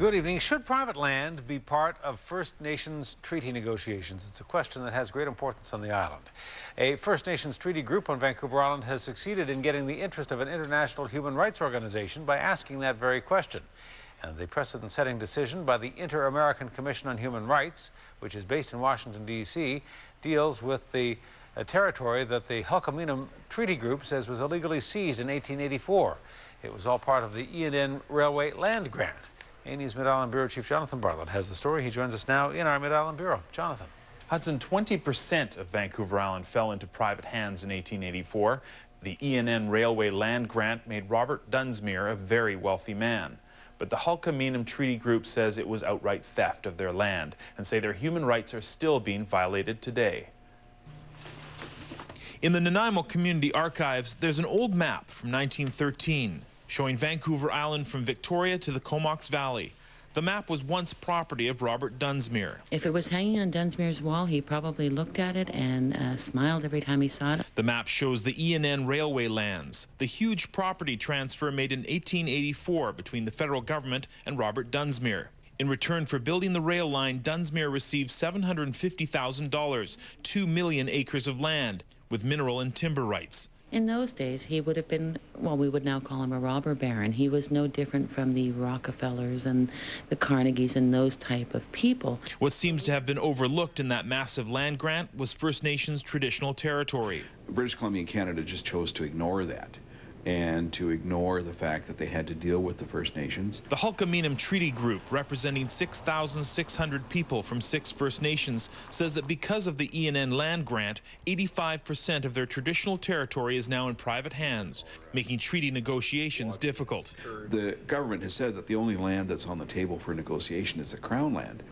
Good evening. Should private land be part of First Nations treaty negotiations? It's a question that has great importance on the island. A First Nations treaty group on Vancouver Island has succeeded in getting the interest of an international human rights organization by asking that very question. And the precedent-setting decision by the Inter-American Commission on Human Rights, which is based in Washington, D.C., deals with the territory that the Hul'qumi'num Treaty Group says was illegally seized in 1884. It was all part of the E&N Railway Land Grant. A&E's Mid-Island Bureau Chief Jonathan Bartlett has the story. He joins us now in our Mid-Island Bureau. Jonathan. Hudson, 20% of Vancouver Island fell into private hands in 1884. The E&N Railway Land Grant made Robert Dunsmuir a very wealthy man. But the Hul'qumi'num Treaty Group says it was outright theft of their land and say their human rights are still being violated today. In the Nanaimo Community Archives, there's an old map from 1913 showing Vancouver Island from Victoria to the Comox Valley. The map was once property of Robert Dunsmuir. If it was hanging on Dunsmuir's wall, he probably looked at it and smiled every time he saw it. The map shows the E&N Railway lands, the huge property transfer made in 1884 between the federal government and Robert Dunsmuir. In return for building the rail line, Dunsmuir received $750,000, 2 million acres of land, with mineral and timber rights. In those days, he would have been, well, we would now call him a robber baron. He was no different from the Rockefellers and the Carnegies and those type of people. What seems to have been overlooked in that massive land grant was First Nations traditional territory. British Columbia and Canada just chose to ignore that and to ignore the fact that they had to deal with the First Nations. The Hul'qumi'num Treaty Group, representing 6,600 people from 6 First Nations, says that because of the E&N land grant, 85% of their traditional territory is now in private hands, making treaty negotiations difficult. The government has said that the only land that's on the table for negotiation is the Crown land.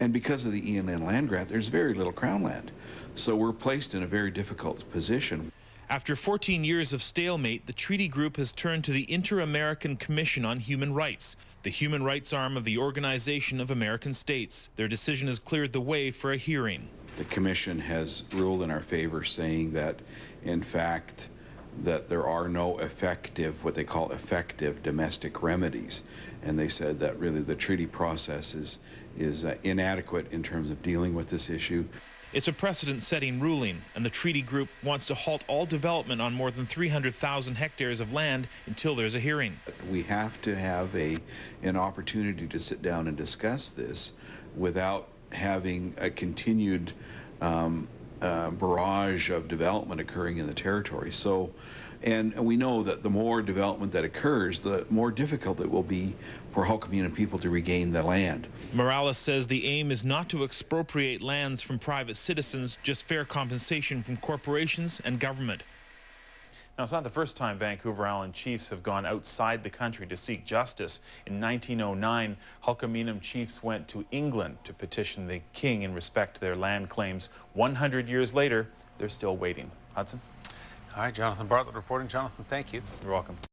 And because of the E&N land grant, there's very little Crown land. So we're placed in a very difficult position. After 14 years of stalemate, the treaty group has turned to the Inter-American Commission on Human Rights, the human rights arm of the Organization of American States. Their decision has cleared the way for a hearing. The commission has ruled in our favor, saying that, in fact, that there are no effective, what they call effective domestic remedies. And they said that really the treaty process is inadequate in terms of dealing with this issue. It's a precedent-setting ruling, and the treaty group wants to halt all development on more than 300,000 hectares of land until there's a hearing. We have to have an opportunity to sit down and discuss this without having a continued barrage of development occurring in the territory. So, and we know that the more development that occurs, the more difficult it will be for Hul'qumi'num people to regain the land. Morales says the aim is not to expropriate lands from private citizens, just fair compensation from corporations and government. Now, it's not the first time Vancouver Island chiefs have gone outside the country to seek justice. In 1909, Hul'qumi'num chiefs went to England to petition the king in respect to their land claims. 100 years later, they're still waiting. Hudson? All right, Jonathan Bartlett reporting. Jonathan, thank you. You're welcome.